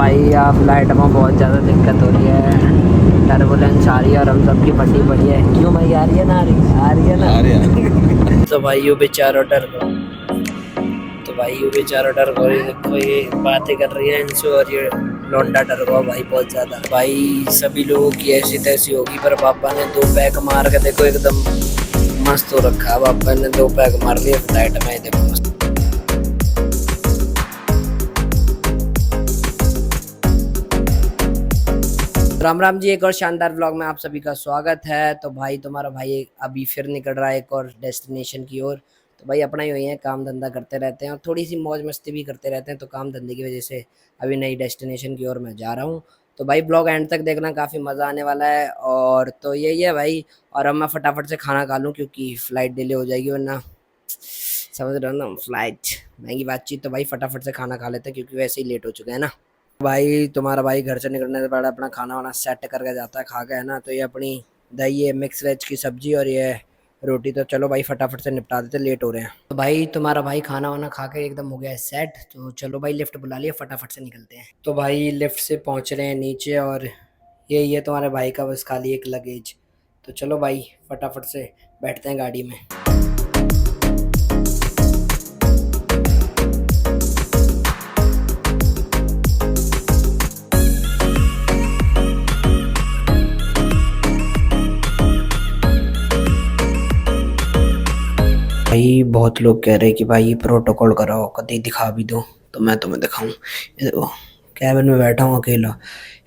भाई आप फ्लाइट में बहुत ज़्यादा दिक्कत हो रही है, टर्बुलेंस आ रही है और हम सबकी फटी पड़ी है। क्यों भाई आ रही है ना, आ रही है ना, आ रहे हैं। तो भाई यू बेचारो डर गो, तो भाई यू बेचारो डर गो। देखो ये बातें कर रही है इनसे और ये लौंडा डर गो भाई बहुत ज़्यादा। भाई सभी लोगों की ऐसी तैसी होगी, पर पापा ने 2 पैक मार के देखो एकदम मस्त हो रखा है। पापा ने 2 पैक मार लिए फ्लाइट में, देखो मस्त। राम राम जी, एक और शानदार व्लॉग में आप सभी का स्वागत है। तो भाई तुम्हारा भाई अभी फिर निकल रहा है एक और डेस्टिनेशन की ओर। तो भाई अपना ही वही है, काम धंधा करते रहते हैं और थोड़ी सी मौज मस्ती भी करते रहते हैं। तो काम धंधे की वजह से अभी नई डेस्टिनेशन की ओर मैं जा रहा हूँ। तो भाई ब्लॉग एंड तक देखना, काफ़ी मज़ा आने वाला है। और तो यही है भाई। और अब मैं फटाफट से खाना खा लूँ क्योंकि फ़्लाइट डिले हो जाएगी, वरना समझ रहे हो ना, फ्लाइट महंगी बातचीत। तो भाई फटाफट से खाना खा लेते हैं क्योंकि वैसे ही लेट हो चुके हैं ना। भाई तुम्हारा भाई घर से निकलने से पहले अपना खाना वाना सेट करके जाता है, खा के, है ना। तो ये अपनी दही है, मिक्स वेज की सब्जी और ये रोटी। तो चलो भाई फटाफट से निपटा देते, लेट हो रहे हैं। तो भाई तुम्हारा भाई खाना वाना खा के एकदम हो गया है सेट। तो चलो भाई लिफ्ट बुला लिया, फटाफट से निकलते हैं। तो भाई लिफ्ट से पहुंच रहे हैं नीचे और ये तुम्हारे भाई का बस खाली एक लगेज। तो चलो भाई फटाफट से बैठते हैं गाड़ी में। भाई बहुत लोग कह रहे हैं कि भाई प्रोटोकॉल कराओ, कभी दिखा भी दो। तो मैं तुम्हें दिखाऊं, ये देखो कैबिन में बैठा हूँ अकेला।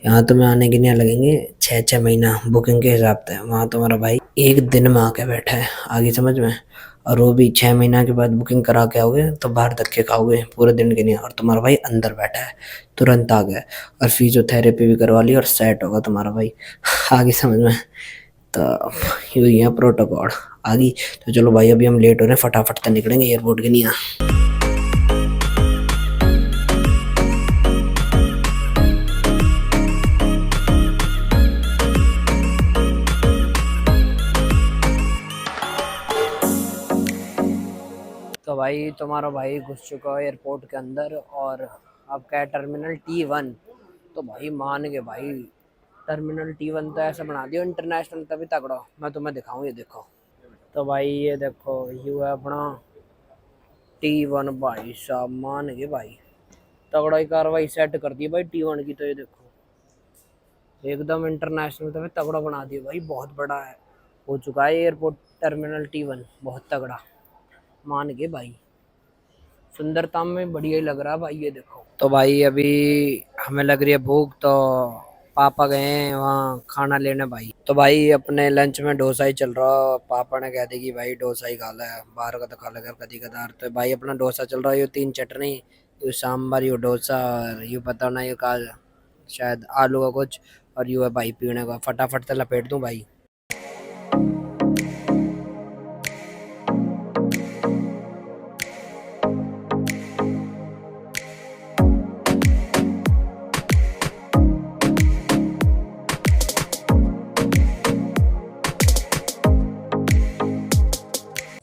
यहाँ तुम्हें आने के लिए लगेंगे 6-6 महीना बुकिंग के हिसाब से। वहाँ तुम्हारा भाई एक दिन में आके बैठा है, आगे समझ में। और वो भी 6 महीना के बाद बुकिंग करा के आओगे तो बाहर धक्के खाओगे पूरे दिन के लिए। और तुम्हारा भाई अंदर बैठा है, तुरंत आ गया और फिजियोथेरेपी भी करवा ली और सेट होगा तुम्हारा भाई। आगे समझ में। तो यही है प्रोटोकॉल आगे। तो चलो भाई अभी हम लेट हो रहे हैं, फटाफट से निकलेंगे एयरपोर्ट के लिए। तो भाई तुम्हारा भाई घुस चुका है एयरपोर्ट के अंदर और अब क्या है, टर्मिनल T1। तो भाई मान गए भाई, टर्मिनल T1 तो ऐसा बना दियो इंटरनेशनल, तभी तगड़ा। मैं तुम्हें दिखाऊं, ये देखो। तो भाई ये देखो, यू है अपना T1। भाई साहब मान गए भाई, तगड़ा ही कार्रवाई सेट कर दी भाई T1 की। तो ये देखो एकदम इंटरनेशनल तो तगड़ा बना दिया भाई, बहुत बड़ा है हो चुका है एयरपोर्ट टर्मिनल T1, बहुत तगड़ा मान के भाई। सुंदरता में बढ़िया ही लग रहा है भाई, ये देखो। तो भाई अभी हमें लग रही है भूख, तो पापा गए हैं वहाँ खाना लेने भाई। तो भाई अपने लंच में डोसा ही चल रहा। पापा ने कह दी कि भाई डोसा ही खा ला है, बाहर का तो खा लेगा कभी कदार। तो भाई अपना डोसा चल रहा है, ये 3 चटनी, ये सांभर, ये डोसा और ये पता नहीं ये का शायद आलू का कुछ, और यू है भाई पीने का। फटाफट से लपेट दूं भाई।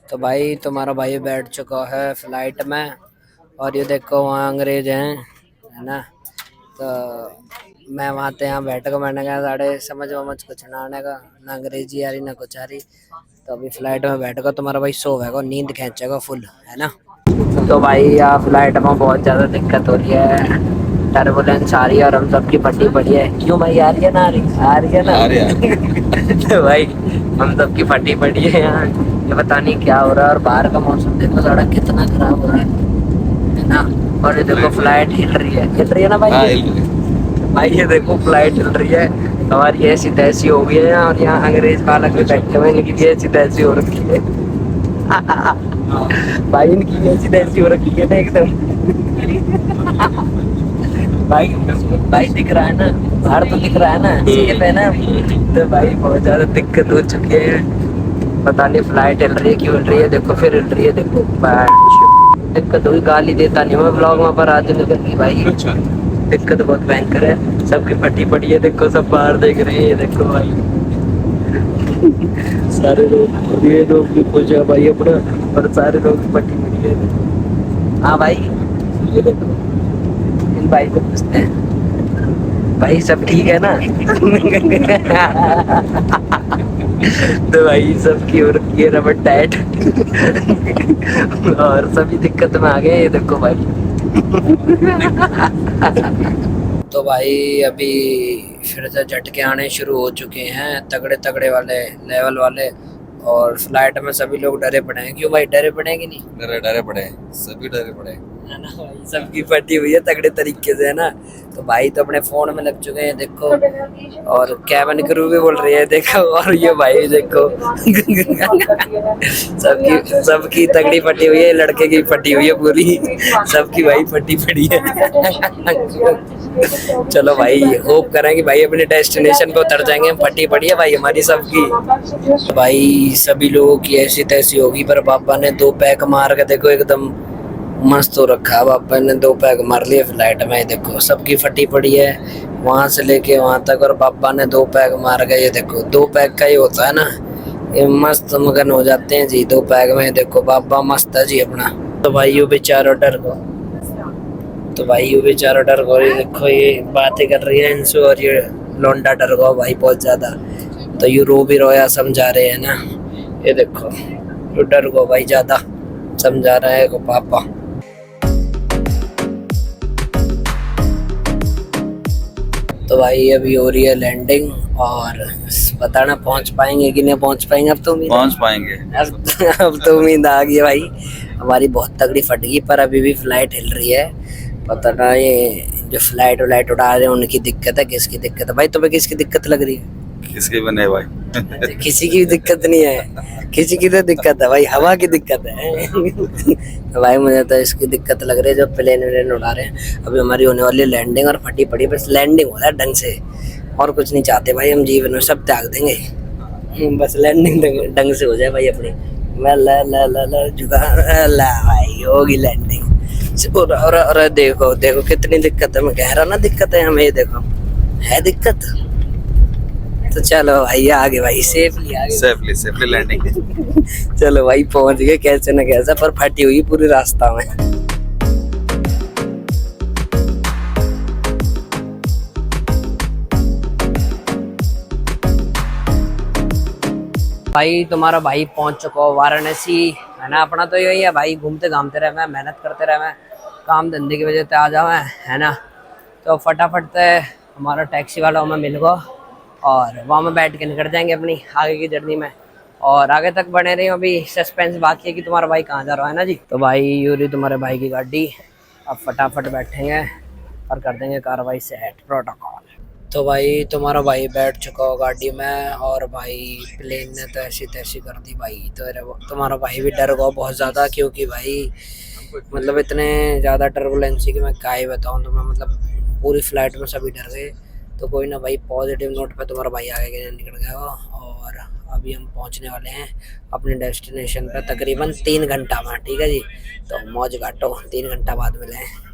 तो भाई तुम्हारा भाई बैठ चुका है फ्लाइट में और ये देखो वहाँ अंग्रेज हैं, है ना। तो मैं वहाँ पे यहाँ बैठ कर, मैंने कहा साढ़े समझ वमझ कुछ ना आने का, ना अंग्रेजी आ रही ना कुछ आ रही। तो अभी फ्लाइट में बैठ कर तुम्हारा भाई सोएगा, नींद खींचेगा फुल, है ना। तो भाई यहाँ फ्लाइट में बहुत ज़्यादा दिक्कत हो रही है, टर्बुलेंस आ रही है और हम सबकी फटी पड़ी है। क्यों भाई आ रही है ना, आ रही है ना, आ रहे हैं। तो भाई हम सबकी फटी पड़ी है यहाँ। ये पता नहीं क्या हो रहा है। और बाहर का मौसम देखो, सड़क कितना खराब हो रहा है ना। और ये देखो फ्लाइट हिल रही है ना भाई। हाँ, भाई ये देखो फ्लाइट हिल रही है, हमारी ऐसी तैसी हो गई है। और यहाँ अंग्रेज बालक भी बैठे हुए हैं, इनकी भी ऐसी तैसी हो रखी है। भाई इनकी ऐसी तैसी हो रखी है ना एकदम। भाई भाई दिख रहा है ना, बाहर तो दिख रहा है ना, सेफ है ना। तो भाई बहुत ज्यादा दिक्कत हो चुकी है। पता नहीं फ्लाइट हिल रही है, क्यों हिल रही है, देखो फिर हिल रही है, देखो। दिक्कत हुई, गाली देता नहीं मैं ब्लॉग में, पर आज निकल गई भाई। दिक्कत बहुत भयंकर है, सबकी फटी पड़ी है, देखो सब बाहर देख रहे हैं, ये देखो भाई। सारे लोग, ये लोग भी खुश है भाई अपना, पर सारे लोग फटी पड़ी है। हाँ भाई ये देखो, इन भाई को पूछते हैं। भाई सब ठीक है ना? तो भाई सबकी हो रखी है रबर टाइट। और सभी दिक्कत में आ गए, ये देखो भाई। तो भाई अभी फिर से झटके आने शुरू हो चुके हैं, तगड़े तगड़े वाले, लेवल वाले। और फ्लाइट में सभी लोग डरे पड़े हैं। क्यों भाई, डरे पड़े हैं कि नहीं? डरे डरे पड़े हैं, सभी डरे पड़े हैं। है ना भाई, सबकी फटी हुई है तगड़े तरीके से, है ना। तो भाई तो अपने फोन में लग चुके हैं, देखो। और कैबिन क्रू भी बोल रही है, देखो। और ये भाई देखो। सबकी सबकी तगड़ी फटी हुई है, लड़के की फटी हुई है पूरी। सबकी भाई फटी पड़ी है। चलो भाई, होप करें कि भाई अपने डेस्टिनेशन पे उतर जाएंगे। फटी पड़ी है भाई हमारी सबकी। भाई सभी लोगों की ऐसी तैसी होगी, पर पापा ने 2 पैक मार के देखो एकदम मस्त हो रखा है। पापा ने 2 पैक मार लिए फ्लाइट में, देखो सबकी फटी पड़ी है वहां से लेके वहां तक। और पापा ने 2 पैक मार गए, ये देखो 2 पैक का ही होता है ना, ये मस्त मगन हो जाते हैं जी 2 पैक में। देखो पापा मस्त है जी अपना। तो भाई यू बेचारो डर गो, तो भाई यू बेचारा डर गो, ये देखो ये बातें कर रही है इनसे। और ये लौंडा डर गो भाई बहुत ज्यादा। तो यू रो भी रोया समझा रहे हैं ना, ये देखो यू डर गो भाई ज्यादा, समझा रहा है को पापा। तो भाई अभी हो रही है लैंडिंग, और पता ना पहुंच पाएंगे कि नहीं पहुंच पाएंगे। अब तो उम्मीद, पहुंच पाएंगे। अब तो उम्मीद आ गई है भाई। हमारी बहुत तगड़ी फट गई, पर अभी भी फ्लाइट हिल रही है। पता ना ये जो फ्लाइट व्लाइट उड़ा रहे हैं उनकी दिक्कत है, किसकी दिक्कत है भाई? तुम्हें किसकी दिक्कत लग रही है? किसके बने भाई? किसी की दिक्कत नहीं है, किसी की तो दिक्कत है भाई, हवा की दिक्कत है। तो भाई मुझे तो इसकी दिक्कत लग रही है जो प्लेन व्लेन उड़ा रहे हैं। अभी हमारी होने वाली लैंडिंग, और फटी पड़ी बस लैंडिंग हो रहा है ढंग से, और कुछ नहीं चाहते भाई हम जीवन में, सब त्याग देंगे। बस लैंडिंग ढंग से हो जाए भाई अपनी। मैं ला ला ला ला जुगा ला भाई, होगी लैंडिंग। और देखो देखो कितनी दिक्कत है, मैं कह रहा ना दिक्कत है हमें, ये देखो है दिक्कत। तो चलो भाई आगे भाई, सेफली आगे। Safely safely landing. चलो भाई पहुंच गए कैसे न कैसे, पर फटी हुई पूरी रास्ता में। भाई तुम्हारा भाई पहुंच चुका हो वाराणसी, है ना। अपना तो यही है भाई, घूमते घामते रहे मैं, मेहनत करते रहे मैं, काम धंधे की वजह से आ जाओ, है ना। तो फटाफट से हमारा टैक्सी वाला हमें मिल गया, और वहाँ में बैठ के निकल जाएंगे अपनी आगे की जर्नी में। और आगे तक बने रही, अभी सस्पेंस बाकी है कि तुम्हारा भाई कहाँ जा रहा है ना जी। तो भाई यूरी तुम्हारे भाई की गाड़ी, अब फटाफट बैठेंगे और कर देंगे कार्रवाई सेट प्रोटोकॉल। तो भाई तुम्हारा भाई बैठ चुका हो गाड़ी में, और भाई प्लेन ने तो ऐसी तैसी कर दी भाई। तो तुम्हारा भाई भी डर गया बहुत ज़्यादा, क्योंकि भाई मतलब इतने ज़्यादा टर्बुलेंसी की मैं क्या ही बताऊँ तुम्हें, मतलब पूरी फ्लाइट में सभी डर गए। तो कोई ना भाई, पॉजिटिव नोट पे तुम्हारा भाई आगे के निकल गया हो। और अभी हम पहुंचने वाले हैं अपने डेस्टिनेशन पे तकरीबन 3 घंटा में, ठीक है जी। तो मौज काटो, 3 घंटा बाद मिले हैं।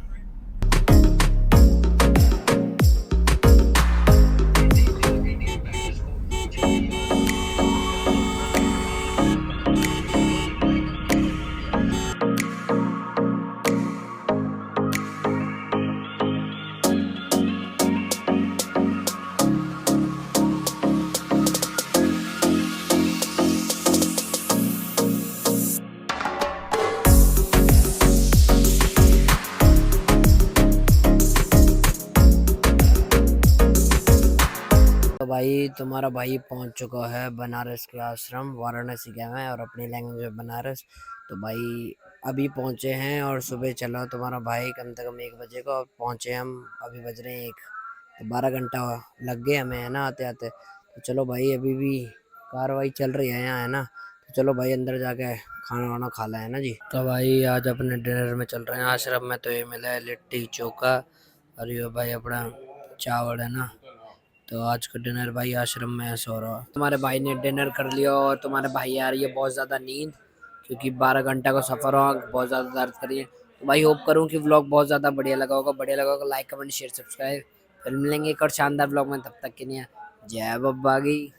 तो भाई तुम्हारा भाई पहुंच चुका है बनारस के आश्रम, वाराणसी गए हैं और अपनी लैंग्वेज में बनारस। तो भाई अभी पहुंचे हैं, और सुबह चला तुम्हारा भाई कम से कम 1 बजे को, और पहुंचे हम अभी बज रहे हैं 1। तो 12 घंटा लग गए हमें, है ना, आते आते। तो चलो भाई अभी भी कार्रवाई चल रही है यहाँ, है ना। तो चलो भाई अंदर जाके खाना वाना खा लें, है ना जी। तो भाई आज अपने डिनर में चल रहे हैं आश्रम में, तो ये मिला है लिट्टी चोखा, और ये भाई अपना चावल, है ना। तो आज का डिनर भाई आश्रम में ऐसा हो रहा है। तुम्हारे भाई ने डिनर कर लिया, और तुम्हारे भाई आ रही है बहुत ज़्यादा नींद, क्योंकि 12 घंटा का सफ़र हो, बहुत ज़्यादा दर्द करिए। तो भाई होप करूँ कि व्लॉग बहुत ज़्यादा बढ़िया लगा होगा। बढ़िया लगा होगा लाइक कमेंट शेयर सब्सक्राइब। फिर मिलेंगे एक और शानदार व्लॉग में, तब तक के लिए जय बब्बा की।